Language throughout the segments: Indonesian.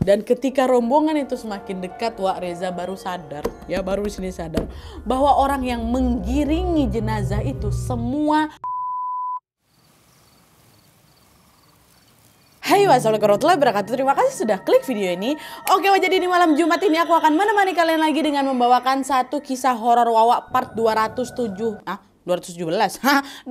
Dan ketika rombongan itu semakin dekat, Wak, Reza baru sadar, ya baru di sini sadar bahwa orang yang menggiringi jenazah itu semua. Hai, wassalamualaikum warahmatullahi wabarakatuh. Terima kasih sudah klik video ini. Oke, jadi di malam Jumat ini aku akan menemani kalian lagi dengan membawakan satu kisah horor Wawa part 207. 217, 230,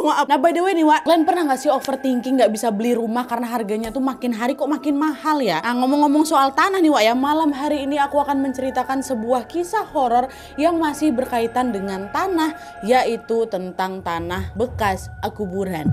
maaf. Nah, by the way nih, Wak, kalian pernah gak sih overthinking gak bisa beli rumah karena harganya tuh makin hari kok makin mahal ya? Nah, ngomong-ngomong soal tanah nih, Wak, ya, malam hari ini aku akan menceritakan sebuah kisah horor yang masih berkaitan dengan tanah, yaitu tentang tanah bekas kuburan.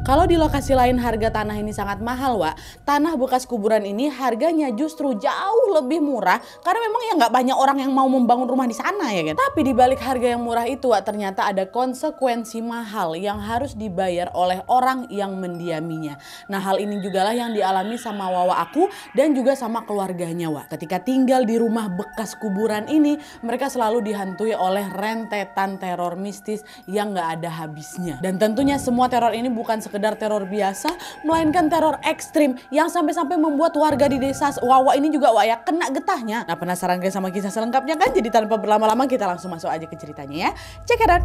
Kalau di lokasi lain harga tanah ini sangat mahal, Wak, tanah bekas kuburan ini harganya justru jauh lebih murah karena memang ya nggak banyak orang yang mau membangun rumah di sana ya kan. Tapi di balik harga yang murah itu, Wak, ternyata ada konsekuensi mahal yang harus dibayar oleh orang yang mendiaminya. Nah, hal ini juga lah yang dialami sama Wawa aku dan juga sama keluarganya, Wak. Ketika tinggal di rumah bekas kuburan ini, mereka selalu dihantui oleh rentetan teror mistis yang nggak ada habisnya. Dan tentunya semua teror ini bukan sekedar teror biasa, melainkan teror ekstrim yang sampai-sampai membuat warga di desa Wawa ini juga, Wak, ya, kena getahnya. Nah, penasaran guys sama kisah selengkapnya kan? Jadi tanpa berlama-lama kita langsung masuk aja ke ceritanya ya. Check it out.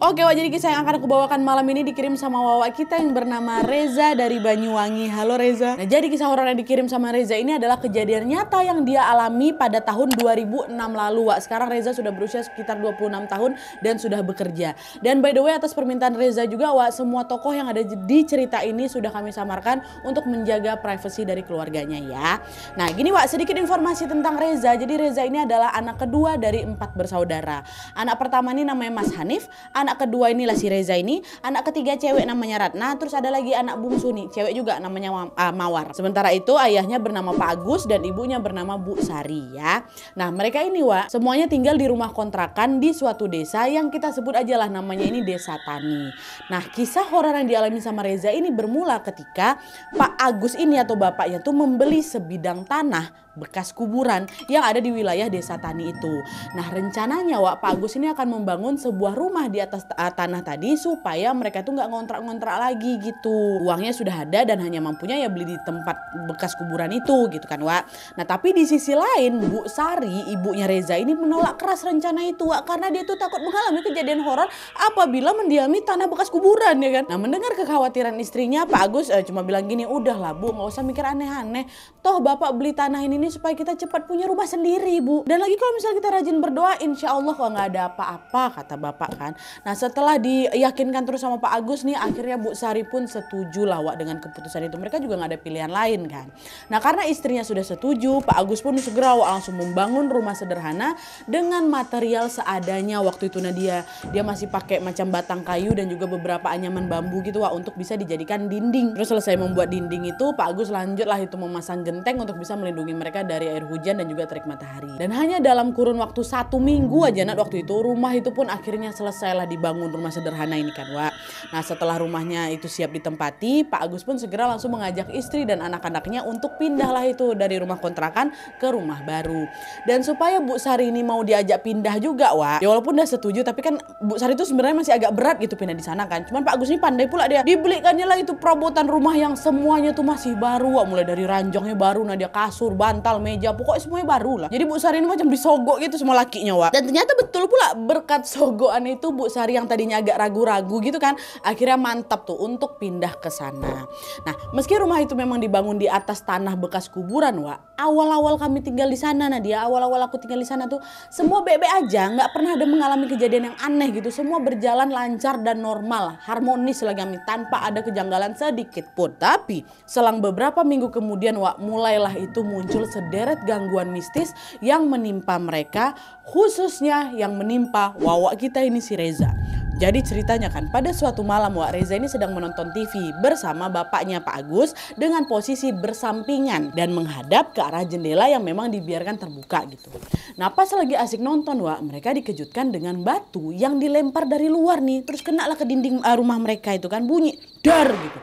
Oke, Wak, jadi kisah yang akan aku bawakan malam ini dikirim sama Wawa kita yang bernama Reza dari Banyuwangi. Halo Reza. Nah, jadi kisah horor yang dikirim sama Reza ini adalah kejadian nyata yang dia alami pada tahun 2006 lalu, Wak. Sekarang Reza sudah berusia sekitar 26 tahun dan sudah bekerja. Dan by the way, atas permintaan Reza juga, Wak, semua tokoh yang ada di cerita ini sudah kami samarkan untuk menjaga privasi dari keluarganya ya. Nah, gini, Wak, sedikit informasi tentang Reza. Jadi Reza ini adalah anak kedua dari 4 bersaudara. Anak pertama ini namanya Mas Hanif, anak kedua inilah si Reza ini, anak ketiga cewek namanya Ratna, terus ada lagi anak bungsu nih, cewek juga namanya Mawar. Sementara itu ayahnya bernama Pak Agus dan ibunya bernama Bu Sari ya. Nah, mereka ini, Wak, semuanya tinggal di rumah kontrakan di suatu desa yang kita sebut aja lah namanya ini Desa Tani. Nah, kisah horor yang dialami sama Reza ini bermula ketika Pak Agus ini atau bapaknya tuh membeli sebidang tanah bekas kuburan yang ada di wilayah Desa Tani itu. Nah, rencananya, Wak, Pak Agus ini akan membangun sebuah rumah di atas tanah tadi supaya mereka tuh nggak ngontrak-ngontrak lagi gitu. Uangnya sudah ada dan hanya mampunya ya beli di tempat bekas kuburan itu gitu kan, Wak. Nah, tapi di sisi lain Bu Sari, ibunya Reza ini menolak keras rencana itu, Wak, karena dia tuh takut mengalami kejadian horor apabila mendiami tanah bekas kuburan ya kan. Nah, mendengar kekhawatiran istrinya, Pak Agus cuma bilang gini, udahlah Bu, nggak usah mikir aneh-aneh. Toh Bapak beli tanah ini supaya kita cepat punya rumah sendiri, Bu. Dan lagi kalau misalnya kita rajin berdoa, insya Allah kok nggak ada apa-apa, kata Bapak kan. Nah, setelah diyakinkan terus sama Pak Agus nih, akhirnya Bu Sari pun setuju lah, Wak, dengan keputusan itu. Mereka juga nggak ada pilihan lain kan. Nah, karena istrinya sudah setuju, Pak Agus pun segera, Wak, langsung membangun rumah sederhana dengan material seadanya waktu itu. Nah, dia masih pakai macam batang kayu dan juga beberapa anyaman bambu gitu, Wak, untuk bisa dijadikan dinding. Terus selesai membuat dinding itu, Pak Agus lanjutlah itu memasang genteng untuk bisa melindungi mereka dari air hujan dan juga terik matahari. Dan hanya dalam kurun waktu 1 minggu aja, Nat, waktu itu rumah itu pun akhirnya selesailah dibangun, rumah sederhana ini kan, Wak. Nah, setelah rumahnya itu siap ditempati, Pak Agus pun segera langsung mengajak istri dan anak-anaknya untuk pindahlah itu dari rumah kontrakan ke rumah baru. Dan supaya Bu Sari ini mau diajak pindah juga, Wak, ya walaupun udah setuju, tapi kan Bu Sari itu sebenarnya masih agak berat gitu pindah di sana kan. Cuman Pak Agus ini pandai pula, dia dibelikannya lah itu perabotan rumah yang semuanya tuh masih baru, Wak. Mulai dari ranjangnya baru, nah dia kasur, bantal, meja, pokoknya semuanya baru lah. Jadi Bu Sari ini macam disogok gitu semua lakinya, Wak. Dan ternyata betul pula berkat sogokan itu Bu Sari yang tadinya agak ragu-ragu gitu kan, akhirnya mantap tuh untuk pindah ke sana. Nah, meski rumah itu memang dibangun di atas tanah bekas kuburan, Wak, awal-awal kami tinggal di sana, awal-awal aku tinggal di sana tuh semua baik-baik aja, nggak pernah ada mengalami kejadian yang aneh gitu. Semua berjalan lancar dan normal, harmonis lah kami, tanpa ada kejanggalan sedikit pun. Tapi selang beberapa minggu kemudian, Wak, mulailah itu muncul sederet gangguan mistis yang menimpa mereka, khususnya yang menimpa Wawa kita ini si Reza. Jadi ceritanya kan pada suatu malam, Wak, Reza ini sedang menonton TV bersama bapaknya Pak Agus dengan posisi bersampingan dan menghadap ke arah jendela yang memang dibiarkan terbuka gitu. Nah, pas lagi asik nonton, Wak, mereka dikejutkan dengan batu yang dilempar dari luar nih, terus kenalah ke dinding rumah mereka itu kan, bunyi dar gitu.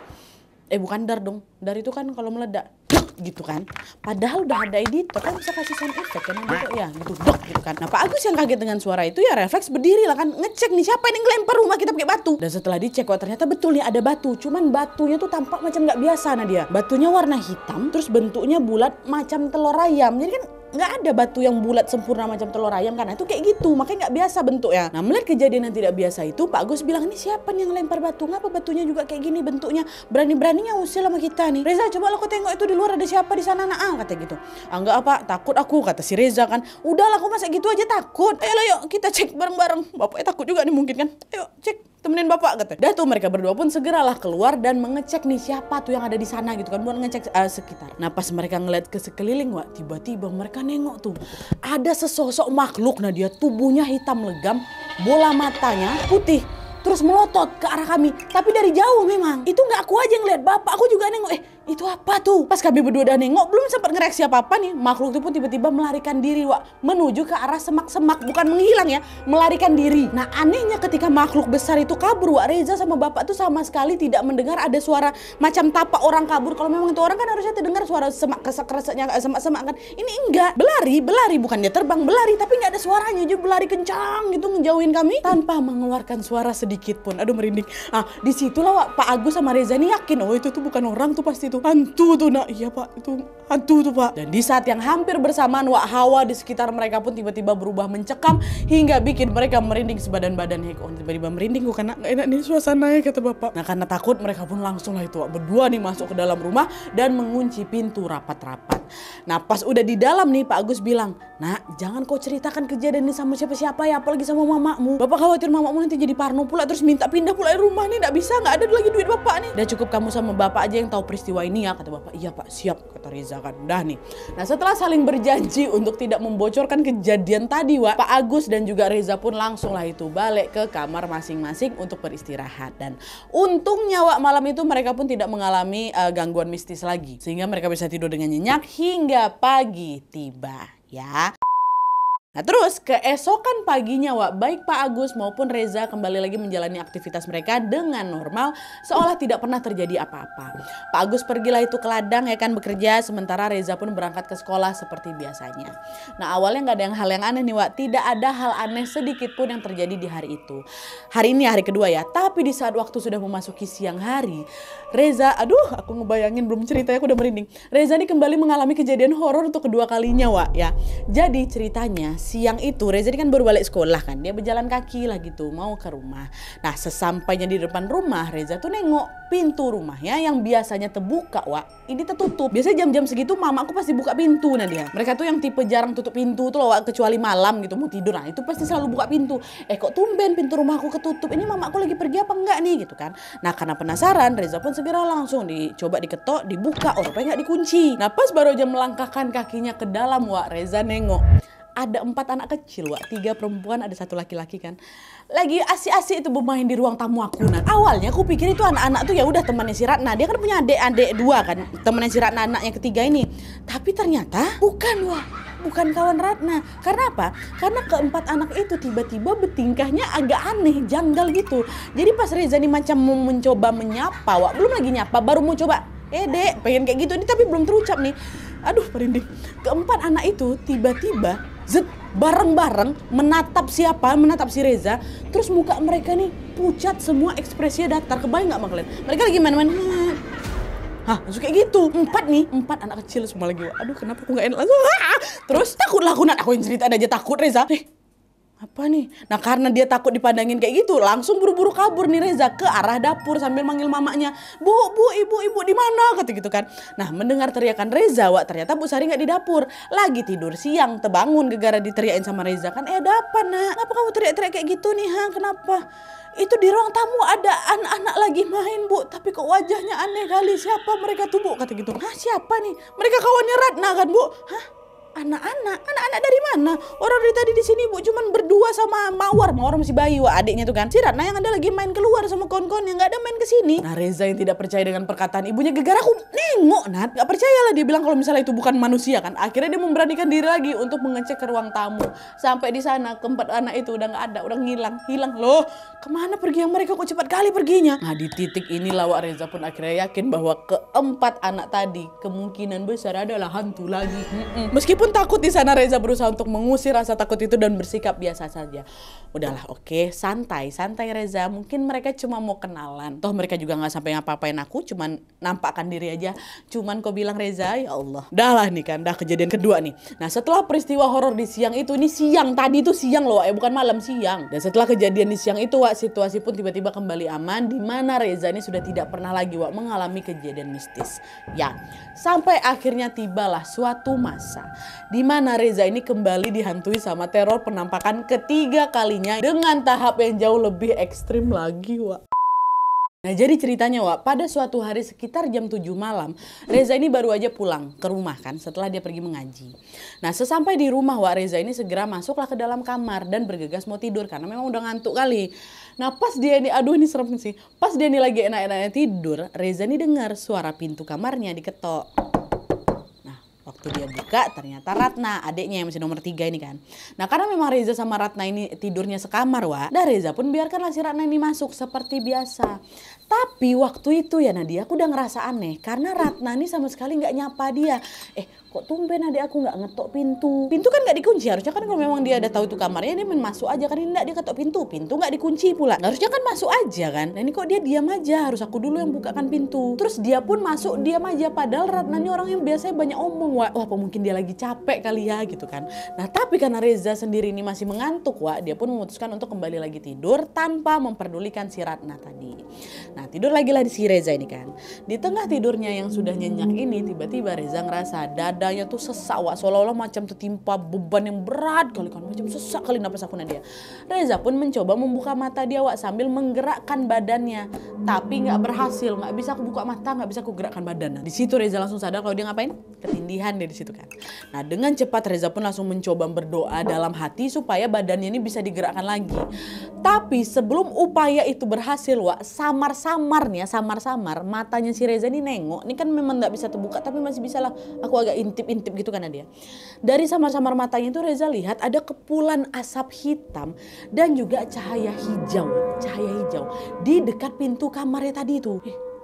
Bukan dar dong. Dar itu kan kalau meledak gitu kan. Padahal udah ada editor kan bisa kasih sound effect kan gitu ya gitu dok gitu kan. Nah Pak Agus yang kaget dengan suara itu ya refleks berdiri lah kan, ngecek nih siapa yang ngelempar rumah kita pakai batu. Dan setelah dicek wah ternyata betul nih ada batu, cuman batunya tuh tampak macam nggak biasa Nadia. Batunya warna hitam terus bentuknya bulat macam telur ayam. Jadi kan nggak ada batu yang bulat sempurna macam telur ayam kan, nah, itu kayak gitu makanya nggak biasa bentuknya. Nah melihat kejadian yang tidak biasa itu Pak Agus bilang, ini siapa nih yang lempar batu, ngapa batunya juga kayak gini bentuknya, berani-beraninya usil sama kita nih. Reza coba lo kau tengok itu di luar ada siapa di sana nak, kata gitu. Enggak apa, takut aku, kata si Reza kan. Udahlah aku masa gitu aja takut, ayolah yuk kita cek bareng-bareng. Bapaknya takut juga nih mungkin kan, ayo cek temenin bapak kata. Dah tuh mereka berdua pun segeralah keluar dan mengecek nih siapa tuh yang ada di sana gitu kan, buat ngecek sekitar. Nah pas mereka ngeliat ke sekeliling wah tiba-tiba mereka nengok tuh ada sesosok makhluk. Nah dia tubuhnya hitam legam, bola matanya putih, terus melotot ke arah kami. Tapi dari jauh memang. Itu nggak aku aja yang ngeliat, bapak aku juga nengok. Itu apa tuh? Pas kami berdua udah nengok, belum sempat ngereaksi apa-apa nih. Makhluk itu pun tiba-tiba melarikan diri, Wak. Menuju ke arah semak-semak. Bukan menghilang ya, melarikan diri. Nah anehnya ketika makhluk besar itu kabur, Wak, Reza sama bapak tuh sama sekali tidak mendengar ada suara macam tapak orang kabur. Kalau memang itu orang kan harusnya terdengar suara semak kresek-kreseknya, semak-semak kan. Ini enggak. Belari. Bukan dia terbang, belari. Tapi nggak ada suaranya. Jadi belari kencang gitu ngejauhin kami. Tanpa mengeluarkan suara sedikit pun. Aduh merinding. Nah disitulah Wak, Pak Agus sama Reza ini yakin, oh itu tuh bukan orang tuh pasti. Itu hantu tuh nak. Iya pak, itu hantu tuh pak. Dan di saat yang hampir bersamaan Wak, hawa di sekitar mereka pun tiba-tiba berubah mencekam hingga bikin mereka merinding sebadan-badan. Kok tiba-tiba merinding gue karena gak enak nih suasananya kata bapak. Nah karena takut mereka pun langsung lah itu Wak, berdua nih masuk ke dalam rumah dan mengunci pintu rapat-rapat. Nah pas udah di dalam nih Pak Agus bilang, nak jangan kau ceritakan kejadian ini sama siapa-siapa ya, apalagi sama mamamu. Bapak khawatir mamamu nanti jadi parno pula terus minta pindah pula rumah nih, gak bisa, gak ada lagi duit bapak nih. Udah cukup kamu sama bapak aja yang tahu peristiwa ini ya, kata bapak. Iya pak, siap, kata Reza kan. Udah nih. Nah setelah saling berjanji untuk tidak membocorkan kejadian tadi Wak, Pak Agus dan juga Reza pun langsung lah itu balik ke kamar masing-masing untuk beristirahat. Dan untungnya Wak, malam itu mereka pun tidak mengalami gangguan mistis lagi, sehingga mereka bisa tidur dengan nyenyak hingga pagi tiba ya. Nah terus keesokan paginya Wak, baik Pak Agus maupun Reza kembali lagi menjalani aktivitas mereka dengan normal seolah tidak pernah terjadi apa-apa. Pak Agus pergilah itu ke ladang ya kan bekerja, sementara Reza pun berangkat ke sekolah seperti biasanya. Nah awalnya nggak ada hal yang aneh nih Wak, tidak ada hal aneh sedikit pun yang terjadi di hari itu. Hari ini hari kedua ya, tapi di saat waktu sudah memasuki siang hari, Reza, aduh aku ngebayangin belum ceritanya aku udah merinding. Reza ini kembali mengalami kejadian horor untuk kedua kalinya Wak ya. Jadi ceritanya siang itu Reza ini kan baru balik sekolah kan, dia berjalan kaki lah gitu mau ke rumah. Nah sesampainya di depan rumah Reza tuh nengok pintu rumahnya yang biasanya terbuka Wak, ini tertutup. Biasanya jam-jam segitu mamaku pasti buka pintu. Nah dia, mereka tuh yang tipe jarang tutup pintu tuh loh Wak, kecuali malam gitu mau tidur. Nah itu pasti selalu buka pintu. Kok tumben pintu rumahku ketutup, ini mamaku lagi pergi apa enggak nih gitu kan. Nah karena penasaran Reza pun segera langsung dicoba diketok, dibuka, rupanya nggak dikunci. Nah pas baru aja melangkahkan kakinya ke dalam Wak, Reza nengok ada 4 anak kecil Wak, 3 perempuan ada 1 laki-laki kan, lagi asik-asik itu bermain di ruang tamu aku. Nah awalnya aku pikir itu anak-anak tuh ya udah temannya si Ratna, dia kan punya adik 2 kan, temannya si Ratna anak yang ketiga ini. Tapi ternyata bukan Wak, bukan kawan Ratna. Karena apa? Karena keempat anak itu tiba-tiba bertingkahnya agak aneh, janggal gitu. Jadi pas Reza nih macam mau mencoba menyapa Wak, belum lagi nyapa, baru mau coba dek pengen kayak gitu ini tapi belum terucap nih. Aduh merinding. Keempat anak itu tiba-tiba bareng-bareng menatap si Reza. Terus muka mereka nih pucat semua, ekspresinya datar. Kebayang gak sama kalian? Mereka lagi main-main. Hah, langsung kayak gitu. 4 anak kecil semua lagi. Aduh kenapa aku gak enak langsung. Terus takutlah aku yang cerita aja takut Reza. Apa nih? Nah karena dia takut dipandangin kayak gitu, langsung buru-buru kabur nih Reza ke arah dapur sambil manggil mamanya. Bu, ibu di mana? Kata gitu kan. Nah mendengar teriakan Reza Wak, ternyata Bu Sari nggak di dapur, lagi tidur siang, terbangun gara-gara diteriakin sama Reza kan. Ada apa nak? Kenapa kamu teriak-teriak kayak gitu nih? Kenapa? Itu di ruang tamu ada anak-anak lagi main Bu, tapi kok wajahnya aneh kali. Siapa mereka tuh Bu? Kata gitu. Siapa nih? Mereka kawannya Ratna kan Bu? Anak-anak dari mana? Orang dari tadi di sini Bu cuman berdua sama Mawar masih bayi Wak, adiknya tuh kan. Si Ratna yang ada lagi main keluar sama kawan-kawan yang nggak ada main ke sini. Nah Reza yang tidak percaya dengan perkataan ibunya, gegar aku nengok Nat, nggak percaya lah dia bilang kalau misalnya itu bukan manusia kan. Akhirnya dia memberanikan diri lagi untuk mengecek ke ruang tamu. Sampai di sana keempat anak itu udah nggak ada, udah hilang loh. Kemana pergi yang mereka kok cepat kali perginya? Nah di titik inilah Wak Reza pun akhirnya yakin bahwa keempat anak tadi kemungkinan besar adalah hantu lagi. Meskipun takut di sana, Reza berusaha untuk mengusir rasa takut itu dan bersikap biasa saja. Udahlah, oke, santai Reza. Mungkin mereka cuma mau kenalan. Toh mereka juga nggak sampai ngapa-ngapain aku, cuman nampakkan diri aja. Cuman kau bilang Reza, ya Allah. Dah lah nih kan, dah kejadian kedua nih. Nah setelah peristiwa horor di siang itu, ini siang tadi itu siang loh, bukan malam, siang. Dan setelah kejadian di siang itu, Wak, situasi pun tiba-tiba kembali aman, di mana Reza ini sudah tidak pernah lagi Wak mengalami kejadian mistis. Ya, sampai akhirnya tibalah suatu masa di mana Reza ini kembali dihantui sama teror penampakan ketiga kalinya dengan tahap yang jauh lebih ekstrim lagi, Wak. Nah jadi ceritanya Wak, pada suatu hari sekitar jam 7 malam, Reza ini baru aja pulang ke rumah kan setelah dia pergi mengaji. Nah sesampai di rumah Wak, Reza ini segera masuklah ke dalam kamar dan bergegas mau tidur karena memang udah ngantuk kali. Nah pas dia ini, aduh ini serem sih, pas dia ini lagi enak-enaknya tidur, Reza ini dengar suara pintu kamarnya diketok. Waktu dia buka ternyata Ratna, adiknya yang masih nomor 3 ini kan. Nah karena memang Reza sama Ratna ini tidurnya sekamar Wak, dan Reza pun biarkanlah si Ratna ini masuk seperti biasa. Tapi waktu itu ya Nadia, aku udah ngerasa aneh karena Ratna ini sama sekali nggak nyapa dia. Kok tumben adik aku nggak ngetok pintu? Pintu kan nggak dikunci, harusnya kan kalau memang dia ada tahu itu kamarnya dia main masuk aja kan, ini nggak, dia ketok pintu nggak dikunci pula. Harusnya kan masuk aja kan. Nah ini kok dia diam aja, harus aku dulu yang bukakan pintu. Terus dia pun masuk diam aja, padahal Ratna ini orang yang biasanya banyak omong Wak. Wah apa mungkin dia lagi capek kali ya gitu kan. Nah tapi karena Reza sendiri ini masih mengantuk Wak, dia pun memutuskan untuk kembali lagi tidur tanpa memperdulikan si Ratna tadi. Nah tidur lagi lah di si Reza ini kan. Di tengah tidurnya yang sudah nyenyak ini, tiba-tiba Reza ngerasa dadanya tuh sesak Wak, seolah-olah macam tertimpa beban yang berat kali kan, macam sesak kali napas aku Nadia. Reza pun mencoba membuka mata dia Wak sambil menggerakkan badannya, tapi nggak berhasil, nggak bisa aku buka mata, nggak bisa aku gerakkan badan. Nah, di situ Reza langsung sadar kalau dia ngapain? Ketindihan dia di situ kan. Nah dengan cepat Reza pun langsung mencoba berdoa dalam hati supaya badannya ini bisa digerakkan lagi. Tapi sebelum upaya itu berhasil Wak, samar-samar matanya si Reza ini nengok. Ini kan memang nggak bisa terbuka tapi masih bisa lah aku agak intip-intip gitu kan dia. Dari samar-samar matanya itu Reza lihat ada kepulan asap hitam dan juga cahaya hijau di dekat pintu kamarnya tadi itu.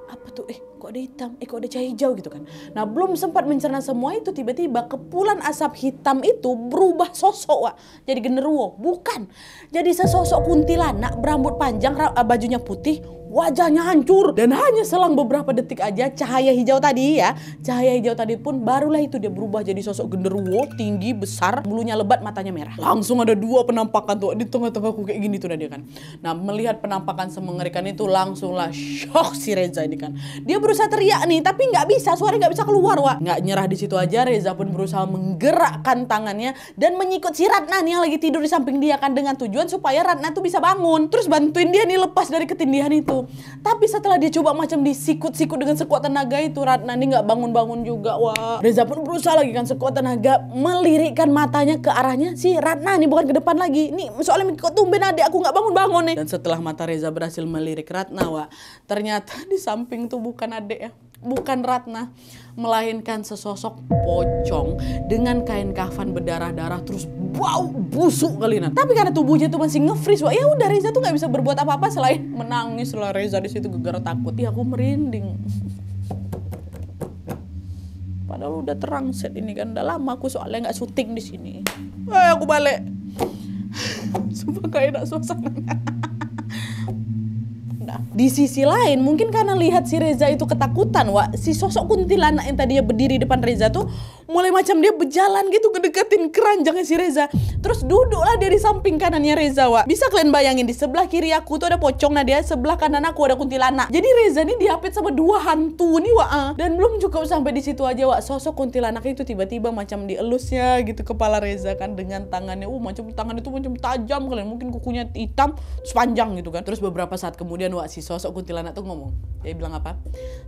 Apa tuh? Kok ada hitam? Kok ada cahaya hijau gitu kan. Nah belum sempat mencerna semua itu, tiba-tiba kepulan asap hitam itu berubah sosok Wak. Jadi genderuwo, bukan. Jadi sesosok kuntilanak berambut panjang, bajunya putih, wajahnya hancur. Dan hanya selang beberapa detik aja cahaya hijau tadi pun barulah itu dia berubah jadi sosok genderuwo, tinggi, besar, bulunya lebat, matanya merah. Langsung ada dua penampakan tuh di tengah-tengahku kayak gini tuh dia kan. Nah melihat penampakan semengerikan itu langsunglah shock si Reza ini kan. Dia berusaha teriak nih tapi nggak bisa, suaranya nggak bisa keluar Wak. Nggak nyerah di situ aja, Reza pun berusaha menggerakkan tangannya dan menyikut si Ratna nih yang lagi tidur di samping dia kan, dengan tujuan supaya Ratna tuh bisa bangun. Terus bantuin dia nih lepas dari ketindihan itu. Tapi setelah dia coba macam disikut-sikut dengan sekuat tenaga itu, Ratna ini nggak bangun-bangun juga Wak. Reza pun berusaha lagi kan sekuat tenaga melirikkan matanya ke arahnya si Ratna nih, bukan ke depan lagi. Nih soalnya kok tumben adik aku nggak bangun-bangun nih. Dan setelah mata Reza berhasil melirik Ratna Wak, ternyata di samping tuh bukan adik ya, bukan Ratna, melainkan sesosok pocong dengan kain kafan berdarah-darah terus bau busuk kali nah. Tapi karena tubuhnya tuh masih nge-freeze Wak, ya udah Reza tuh nggak bisa berbuat apa-apa selain menangis lah. Reza di situ gegar takut. Ya aku merinding. Padahal udah terang set ini kan, udah lama aku soalnya nggak syuting di sini. Aku balik. Sumpah gak enak suasananya. Di sisi lain mungkin karena lihat si Reza itu ketakutan Wak, si sosok kuntilanak yang tadinya berdiri depan Reza tuh mulai macam dia berjalan gitu ngedeketin keranjangnya si Reza. Terus duduklah dia di samping kanannya Reza Wak. Bisa kalian bayangin di sebelah kiri aku tuh ada pocong, nah dia sebelah kanan aku ada kuntilanak. Jadi Reza nih dihapit sama dua hantu nih Wak. Dan belum cukup sampai di situ aja Wak, sosok kuntilanak itu tiba-tiba macam dielusnya gitu kepala Reza kan dengan tangannya. Macam tangan itu macam tajam kalian, mungkin kukunya hitam terus panjang gitu kan. Terus beberapa saat kemudian Wak, si sosok kuntilanak tuh ngomong. Dia bilang apa?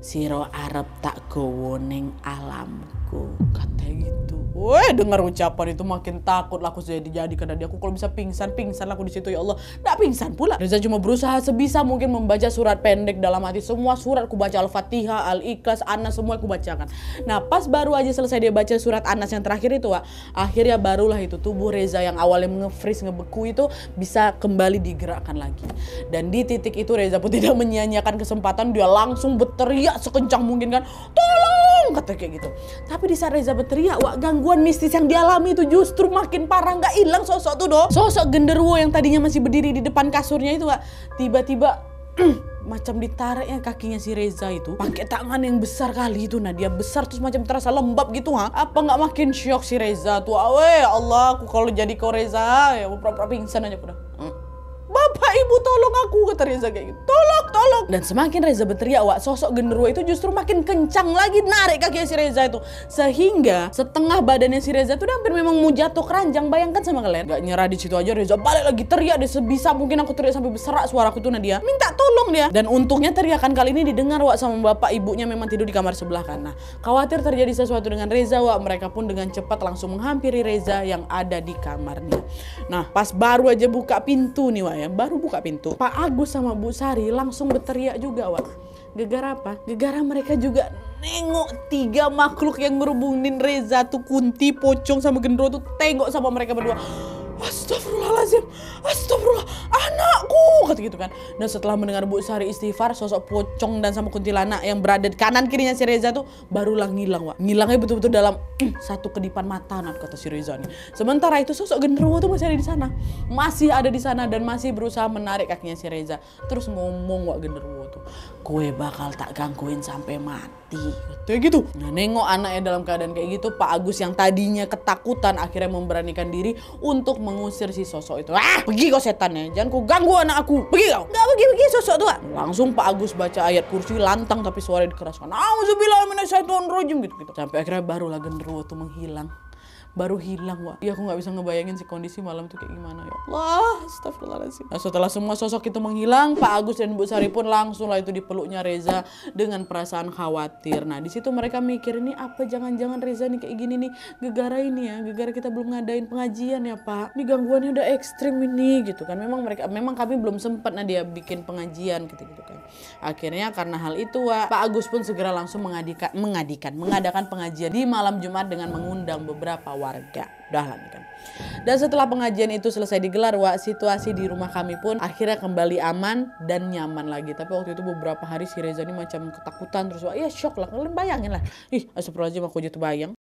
Siro arep tak gowo ning alamku, kata Katanya gitu. Woi, dengar ucapan itu makin takut lah aku jadi karena dia. Aku kalau bisa pingsan lah aku di situ, ya Allah. Nggak pingsan pula. Reza cuma berusaha sebisa mungkin membaca surat pendek dalam hati. Semua surat aku baca, Al-Fatihah, Al-Ikhlas, Anas, semua aku bacakan. Nah, pas baru aja selesai dia baca surat Anas yang terakhir itu, Wak, akhirnya barulah itu tubuh Reza yang awalnya nge-freeze, ngebeku itu bisa kembali digerakkan lagi. Dan di titik itu Reza pun tidak menyia-nyiakan kesempatan, dia langsung berteriak sekencang mungkin kan, tolong, kata kayak gitu. Tapi di saat Reza berteriak, Wak, gangguan mistis yang dialami itu justru makin parah. Nggak hilang sosok tuh doh, sosok genderuwo yang tadinya masih berdiri di depan kasurnya itu, Wak, tiba-tiba macam ditariknya kakinya si Reza itu pakai tangan yang besar kali itu. Nah, dia besar terus macam terasa lembab gitu, ha? Apa nggak makin syok si Reza tuh? Awe, Allah, aku kalau jadi kau Reza ya pura-pura pingsan aja udah. Bapak Ibu tolong aku, kata Reza kayak gitu. Tolong. Dan semakin Reza berteriak, Wak, sosok genderuwo itu justru makin kencang lagi narik kaki si Reza itu. Sehingga setengah badannya si Reza itu hampir memang mau jatuh keranjang. Bayangkan sama kalian. Gak nyerah di situ aja, Reza balik lagi teriak deh sebisa mungkin. Aku teriak sampai berserak suaraku tuh, Nadia. Minta tolong dia. Dan untungnya teriakan kali ini didengar, Wak, sama bapak ibunya, memang tidur di kamar sebelah kan. Nah, khawatir terjadi sesuatu dengan Reza, Wak, mereka pun dengan cepat langsung menghampiri Reza yang ada di kamarnya. Nah, pas baru aja buka pintu nih, Wak, ya. Baru buka pintu, Pak Agus sama Bu Sari langsung berteriak juga, Wak. Gegara apa? Gegara mereka juga nengok 3 makhluk yang ngerubungin Reza tuh, Kunti, Pocong sama Gendro tuh tengok sama mereka berdua. Astagfirullahaladzim, astagfirullah, anakku, kata gitu kan. Dan setelah mendengar Bu Sari istighfar, sosok Pocong dan sama kuntilanak yang berada di kanan kirinya si Reza tuh barulah ngilang, Wak. Ngilangnya betul-betul dalam satu kedipan mata, nah, kata si Reza nih. Sementara itu sosok genderuwo tuh masih ada di sana, dan masih berusaha menarik kakinya si Reza. Terus ngomong, Wak, genderuwo tuh, gue bakal tak gangguin sampai mati, kayak gitu. Nah, nengok anaknya dalam keadaan kayak gitu, Pak Agus yang tadinya ketakutan akhirnya memberanikan diri untuk mengusir si sosok itu. Pergi kau setannya, jangan kau ganggu anak aku, pergi kau. Nggak pergi sosok tuh, Wak. Langsung Pak Agus baca ayat kursi lantang tapi suara dikeraskan, auzubillahi minasyaitonirrajim gitu. Sampai akhirnya barulah genderuwo tuh menghilang. Baru hilang, Wak. Ya, aku nggak bisa ngebayangin si kondisi malam tuh kayak gimana, ya Allah, astagfirullahaladzim. Nah, setelah semua sosok itu menghilang, Pak Agus dan Bu Sari pun langsung lah itu dipeluknya Reza dengan perasaan khawatir. Nah, di situ mereka mikir, ini apa jangan-jangan Reza nih kayak gini nih gegara ini ya, gegara kita belum ngadain pengajian ya, Pak. Ini gangguannya udah ekstrim ini gitu kan. Memang kami belum sempat dia bikin pengajian gitu kan. Akhirnya karena hal itu, Wak, Pak Agus pun segera langsung mengadakan pengajian di malam Jumat dengan mengundang beberapa warga. Udah lah nih kan. Dan setelah pengajian itu selesai digelar, Wak, situasi di rumah kami pun akhirnya kembali aman dan nyaman lagi. Tapi waktu itu beberapa hari si Reza ini macam ketakutan terus, Wak. Ya shock lah, kalian bayangin lah. Astagfirullahaladzim, aku jatuh bayang.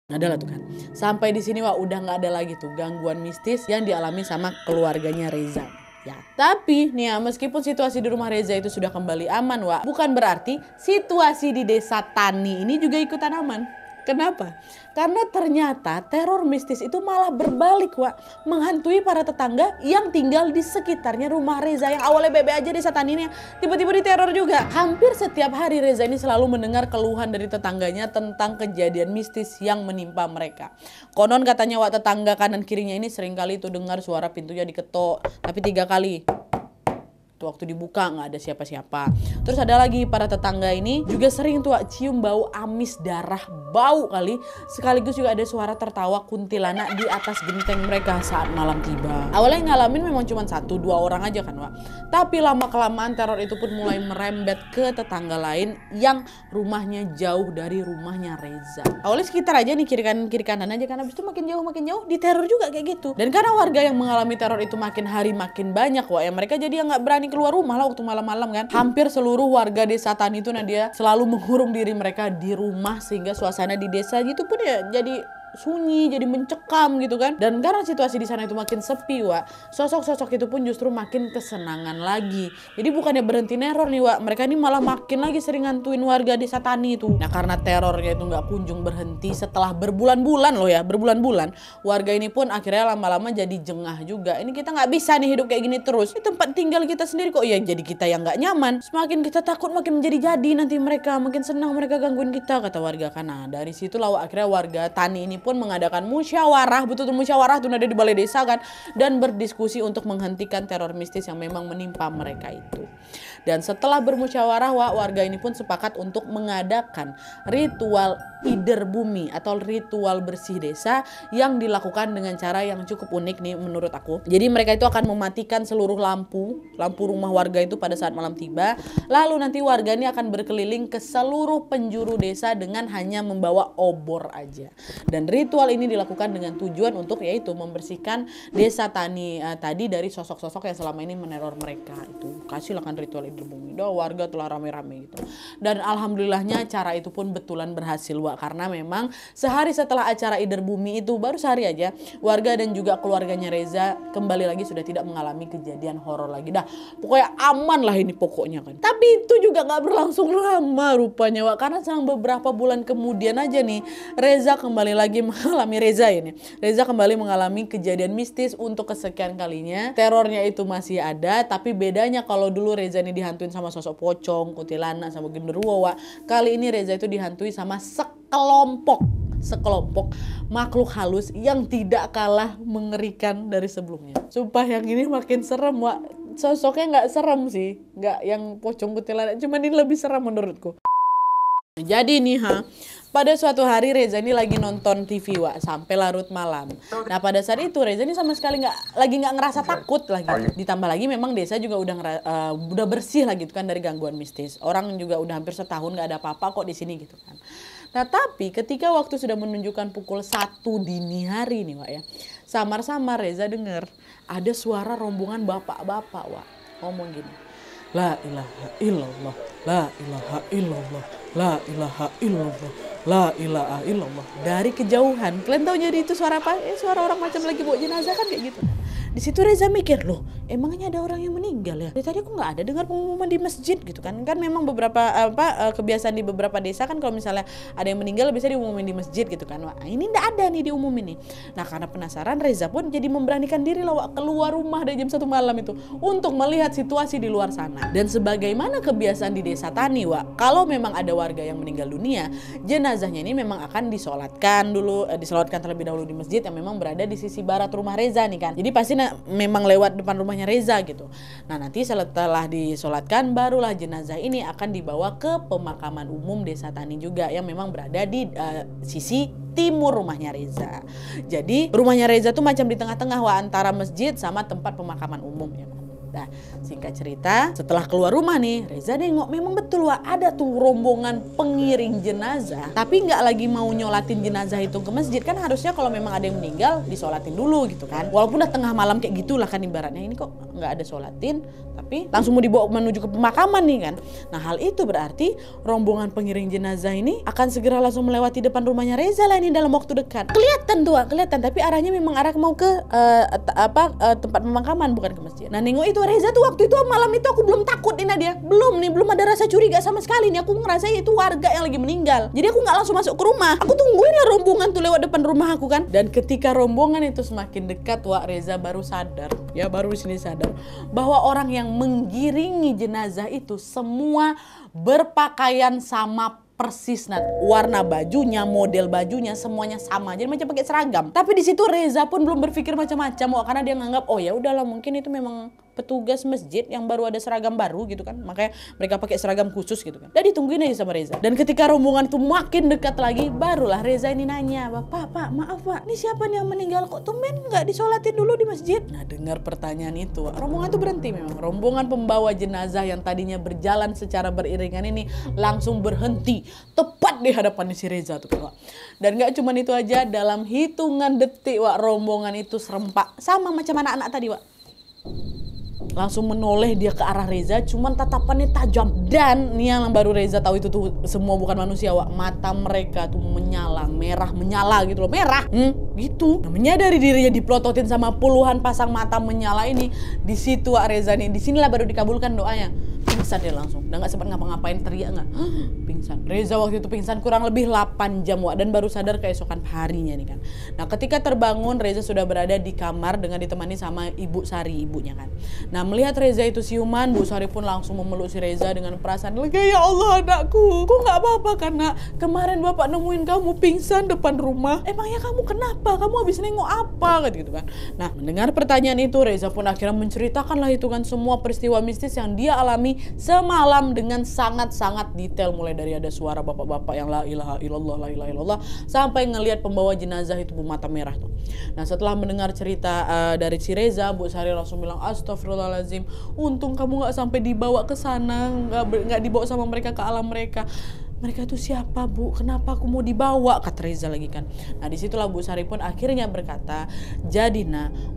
Adalah tuh kan. Sampai di sini, Wak, udah nggak ada lagi tuh gangguan mistis yang dialami sama keluarganya Reza. Ya, tapi nih ya, meskipun situasi di rumah Reza itu sudah kembali aman, Wak, bukan berarti situasi di desa Tani ini juga ikutan aman. Kenapa? Karena ternyata teror mistis itu malah berbalik, Wak, menghantui para tetangga yang tinggal di sekitarnya rumah Reza yang awalnya bebe aja desa Tani ini, tiba-tiba diteror juga. Hampir setiap hari Reza ini selalu mendengar keluhan dari tetangganya tentang kejadian mistis yang menimpa mereka. Konon katanya, Wak, tetangga kanan kirinya ini seringkali itu dengar suara pintunya diketok, tapi 3 kali. Waktu dibuka nggak ada siapa-siapa. Terus ada lagi, para tetangga ini juga sering tuh, Wak, cium bau amis darah, bau kali. Sekaligus juga ada suara tertawa kuntilanak di atas genteng mereka saat malam tiba. Awalnya ngalamin memang cuma 1-2 orang aja kan, Wak. Tapi lama-kelamaan teror itu pun mulai merembet ke tetangga lain yang rumahnya jauh dari rumahnya Reza. Awalnya sekitar aja nih, kiri kanan aja kan. Habis itu makin jauh diteror juga kayak gitu. Dan karena warga yang mengalami teror itu makin hari makin banyak, Wak, ya, mereka jadi nggak berani keluar rumah lah waktu malam-malam kan. Hampir seluruh warga desa Tani itu, Nadia, selalu mengurung diri mereka di rumah sehingga suasana di desa itu pun ya jadi sunyi, jadi mencekam gitu kan. Dan karena situasi di sana itu makin sepi, Wak, sosok-sosok itu pun justru makin kesenangan lagi. Jadi bukannya berhenti neror nih, Wak, mereka ini malah makin lagi sering ngantuin warga desa Tani itu. Nah, karena terornya itu nggak kunjung berhenti setelah berbulan-bulan loh ya, warga ini pun akhirnya lama-lama jadi jengah juga. Ini kita nggak bisa nih hidup kayak gini terus. Ini tempat tinggal kita sendiri kok ya jadi kita yang nggak nyaman. Semakin kita takut makin menjadi-jadi nanti mereka, makin senang mereka gangguin kita, kata warga kan. Nah, dari situlah, Wak, akhirnya warga Tani ini pun mengadakan musyawarah, betul-betul musyawarah tuh ada di balai desa kan, dan berdiskusi untuk menghentikan teror mistis yang memang menimpa mereka itu. Dan setelah bermusyawarah, Wak, warga ini pun sepakat untuk mengadakan ritual Ider Bumi atau ritual bersih desa yang dilakukan dengan cara yang cukup unik nih menurut aku. Jadi mereka itu akan mematikan seluruh lampu rumah warga itu pada saat malam tiba. Lalu nanti warga ini akan berkeliling ke seluruh penjuru desa dengan hanya membawa obor aja. Dan ritual ini dilakukan dengan tujuan untuk yaitu membersihkan desa Tani tadi dari sosok-sosok yang selama ini meneror mereka. Itu kasihlah kan ritual Ider Bumi. Warga telah rame-rame gitu. Dan alhamdulillahnya cara itu pun betulan berhasil, Wak. Karena memang sehari setelah acara Ider Bumi itu, baru sehari aja, warga dan juga keluarganya Reza kembali lagi sudah tidak mengalami kejadian horor lagi. Dah pokoknya aman lah ini pokoknya kan. Tapi itu juga gak berlangsung lama rupanya, Wak. Karena selang beberapa bulan kemudian aja nih Reza kembali lagi mengalami Reza kembali mengalami kejadian mistis untuk kesekian kalinya. Terornya itu masih ada, tapi bedanya kalau dulu Reza ini dihantuin sama sosok pocong, kuntilanak, sama genderuwo, Wak. Kali ini Reza itu dihantui sama sekelompok makhluk halus yang tidak kalah mengerikan dari sebelumnya. Sumpah yang ini makin serem, Wak. Sosoknya nggak serem sih, nggak yang pocong kuntilanak, cuman ini lebih serem menurutku. Jadi nih pada suatu hari Reza ini lagi nonton TV, Wak, sampai larut malam. Nah pada saat itu Reza ini sama sekali nggak ngerasa takut lagi. Ditambah lagi memang desa juga udah bersih lagi gitu kan dari gangguan mistis. Orang juga udah hampir setahun nggak ada apa-apa kok di sini gitu kan. Nah tapi ketika waktu sudah menunjukkan pukul 1 dini hari nih, Wak, ya, samar-samar Reza dengar ada suara rombongan bapak-bapak, Wak, ngomong gini. La ilaha illallah, la ilaha illallah, la ilaha illallah, la ilaha illallah. Dari kejauhan, kalian tahu jadi itu suara apa? Suara orang macam lagi bawa jenazah kan kayak gitu. Di situ Reza mikir, loh emangnya ada orang yang meninggal ya? Dari tadi aku nggak ada dengar pengumuman di masjid gitu kan. Kan memang beberapa kebiasaan di beberapa desa kan kalau misalnya ada yang meninggal bisa diumumin di masjid gitu kan. Wah, ini nggak ada nih diumumin nih. Nah karena penasaran Reza pun jadi memberanikan diri lah, Wak, keluar rumah dari jam 1 malam itu untuk melihat situasi di luar sana. Dan sebagaimana kebiasaan di desa Tani, Wak, kalau memang ada warga yang meninggal dunia, jenazahnya ini memang akan disolatkan terlebih dahulu di masjid yang memang berada di sisi barat rumah Reza nih kan. Jadi pasti memang lewat depan rumahnya Reza gitu. Nah nanti setelah disolatkan barulah jenazah ini akan dibawa ke pemakaman umum desa Tani juga yang memang berada di sisi timur rumahnya Reza. Jadi rumahnya Reza tuh macam di tengah-tengah, Wak, antara masjid sama tempat pemakaman umum ya. Nah singkat cerita setelah keluar rumah nih Reza nengok memang betul, Wak, ada tuh rombongan pengiring jenazah. Tapi nggak lagi mau nyolatin jenazah itu ke masjid. Kan harusnya kalau memang ada yang meninggal disolatin dulu gitu kan. Walaupun udah tengah malam kayak gitulah kan ibaratnya. Ini kok nggak ada solatin tapi langsung mau dibawa menuju ke pemakaman nih kan. Nah hal itu berarti rombongan pengiring jenazah ini akan segera langsung melewati depan rumahnya Reza lah ini dalam waktu dekat. Kelihatan tuh, Wak, kelihatan, tapi arahnya memang arah mau ke tempat pemakaman bukan ke masjid. Nah nengok itu Reza tuh waktu itu malam itu aku belum takut nih Nadia. Belum ada rasa curiga sama sekali nih. Aku ngerasa itu warga yang lagi meninggal. Jadi aku nggak langsung masuk ke rumah. Aku tungguin lah rombongan tuh lewat depan rumah aku kan. Dan ketika rombongan itu semakin dekat, Wak, Reza baru sadar. Ya baru di sini sadar bahwa orang yang menggiringi jenazah itu semua berpakaian sama persis, warna bajunya, model bajunya semuanya sama, jadi macam pakai seragam. Tapi di situ Reza pun belum berpikir macam-macam, Wak, karena dia nganggap oh ya udahlah mungkin itu memang petugas masjid yang baru ada seragam baru gitu kan, makanya mereka pakai seragam khusus gitu kan. Dan ditungguin aja sama Reza. Dan ketika rombongan itu makin dekat lagi, barulah Reza ini nanya, Pak, maaf Pak, ini siapa nih yang meninggal, kok tumben nggak disolatin dulu di masjid? Nah dengar pertanyaan itu, rombongan itu berhenti memang. Rombongan pembawa jenazah yang tadinya berjalan secara beriringan ini langsung berhenti tepat di hadapan si Reza tuh, Wak. Dan nggak cuma itu aja, dalam hitungan detik, Wak, rombongan itu serempak sama macam anak-anak tadi, Wak. Langsung menoleh dia ke arah Reza, cuman tatapannya tajam. Dan nih yang baru Reza tahu itu tuh semua bukan manusia, Wak. Mata mereka tuh menyala, merah menyala gitu loh, merah gitu. Nah, menyadari dirinya dipelototin sama puluhan pasang mata menyala ini, di situ, Wak, Reza nih, disinilah baru dikabulkan doanya. Pingsan dia langsung, udah gak sempat ngapa-ngapain, teriak gak, pingsan. Reza waktu itu pingsan kurang lebih 8 jam, Wak, dan baru sadar keesokan harinya nih kan. Nah ketika terbangun Reza sudah berada di kamar dengan ditemani sama Ibu Sari, ibunya kan. Nah melihat Reza itu siuman, Bu Sari pun langsung memeluk si Reza dengan perasaan lega. Ya Allah anakku, kok gak apa-apa kan nak? Kemarin bapak nemuin kamu pingsan depan rumah, emangnya kamu kenapa? Kamu habis nengok apa? Gitu kan. Nah mendengar pertanyaan itu Reza pun akhirnya menceritakan lah itu kan semua peristiwa mistis yang dia alami alami semalam dengan sangat-sangat detail, mulai dari ada suara bapak-bapak yang la ilaha illallah sampai ngelihat pembawa jenazah itu bermata merah tuh. Nah, setelah mendengar cerita dari si Reza, Bu Sari langsung bilang, astagfirullahaladzim, untung kamu nggak sampai dibawa ke sana, nggak dibawa sama mereka ke alam mereka. Mereka itu siapa, Bu? Kenapa aku mau dibawa? Kata Reza lagi kan. Nah, disitulah Bu Sari pun akhirnya berkata, jadi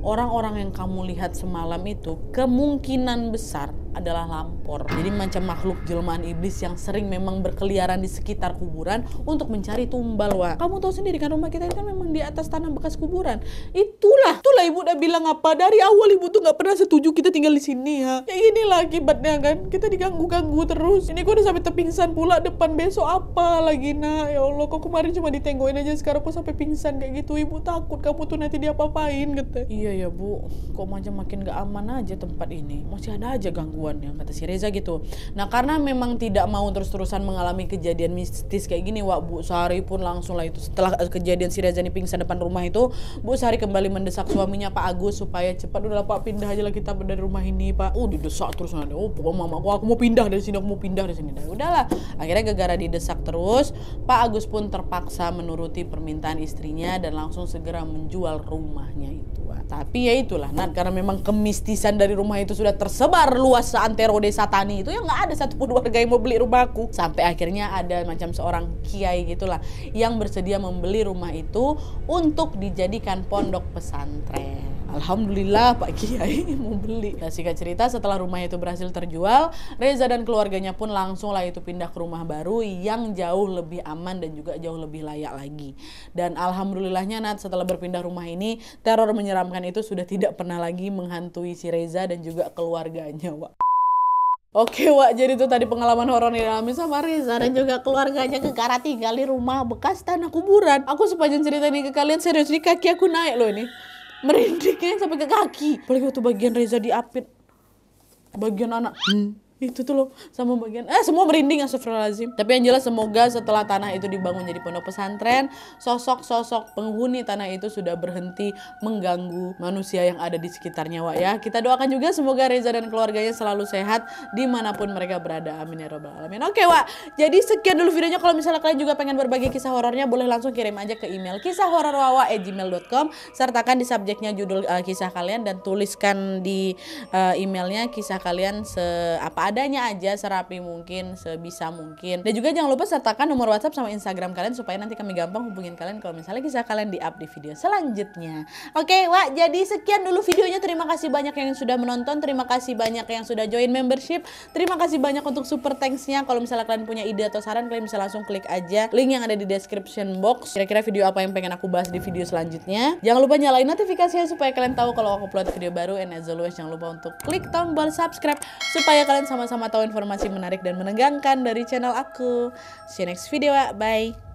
orang-orang yang kamu lihat semalam itu kemungkinan besar adalah lampor. Jadi macam makhluk jelmaan iblis yang sering memang berkeliaran di sekitar kuburan untuk mencari tumbal, Wak. Kamu tahu sendiri kan rumah kita ini kan memang di atas tanah bekas kuburan. Itulah Ibu udah bilang apa? Dari awal Ibu tuh nggak pernah setuju kita tinggal di sini, ya. Ya inilah akibatnya kan. Kita diganggu-ganggu terus. Ini kok udah sampai terpingsan pula depan, besok apa lagi, nak? Ya Allah, kok kemarin cuma ditenggokin aja, sekarang kok sampai pingsan kayak gitu. Ibu takut kamu tuh nanti diapa-apain, kata. Iya ya, Bu. Kok macam makin gak aman aja tempat ini. Masih ada aja gangguan, yang kata si Reza gitu. Nah, karena memang tidak mau terus-terusan mengalami kejadian mistis kayak gini, Wak, Bu Sari pun langsung lah itu setelah kejadian si Reza ini pingsan depan rumah itu, Bu Sari kembali mendesak suaminya Pak Agus supaya cepat, udahlah Pak, pindah aja lah kita dari rumah ini, Pak. Didesak terus, mama aku mau pindah dari sini, aku mau pindah dari sini. Nah, udahlah. Akhirnya gara-gara didesak terus, Pak Agus pun terpaksa menuruti permintaan istrinya dan langsung segera menjual rumahnya itu. Tapi ya itulah, karena memang kemistisan dari rumah itu sudah tersebar luas seantero desa Tani itu, ya nggak ada satupun warga yang mau beli rumahku. Sampai akhirnya ada macam seorang kiai gitulah yang bersedia membeli rumah itu untuk dijadikan pondok pesantren. Alhamdulillah Pak Kiai mau beli. Nah, singkat cerita, setelah rumah itu berhasil terjual, Reza dan keluarganya pun langsung lah itu pindah ke rumah baru yang jauh lebih aman dan juga jauh lebih layak lagi. Dan alhamdulillahnya, setelah berpindah rumah ini, teror menyeramkan itu sudah tidak pernah lagi menghantui si Reza dan juga keluarganya, Wak. Oke, Wak, jadi itu tadi pengalaman horor yang dialami sama Reza dan juga keluarganya gara tinggal di rumah bekas tanah kuburan. Aku sepanjang cerita ini ke kalian, serius nih kaki aku naik loh ini. Merindingnya sampai ke kaki. Apalagi waktu bagian Reza diapit, bagian anak itu tuh loh, sama bagian semua merinding, astagfirullahaladzim. Tapi yang jelas semoga setelah tanah itu dibangun jadi pondok pesantren, sosok-sosok penghuni tanah itu sudah berhenti mengganggu manusia yang ada di sekitarnya, Wak, ya. Kita doakan juga semoga Reza dan keluarganya selalu sehat dimanapun mereka berada, amin ya robbal alamin. Oke, Wak, jadi sekian dulu videonya. Kalau misalnya kalian juga pengen berbagi kisah horornya, boleh langsung kirim aja ke email kisahhororwawa@gmail.com, sertakan di subjeknya judul kisah kalian dan tuliskan di emailnya kisah kalian apa adanya aja, serapi mungkin, sebisa mungkin. Dan juga jangan lupa sertakan nomor WhatsApp sama Instagram kalian supaya nanti kami gampang hubungin kalian kalau misalnya kisah kalian di-up di video selanjutnya. Oke, Wak, jadi sekian dulu videonya. Terima kasih banyak yang sudah menonton, terima kasih banyak yang sudah join membership, terima kasih banyak untuk super thanks-nya. Kalau misalnya kalian punya ide atau saran, kalian bisa langsung klik aja link yang ada di description box. Kira-kira video apa yang pengen aku bahas di video selanjutnya. Jangan lupa nyalain notifikasinya supaya kalian tahu kalau aku upload video baru. And as always, jangan lupa untuk klik tombol subscribe supaya kalian sama-sama tahu informasi menarik dan menegangkan dari channel aku. See you next video, bye.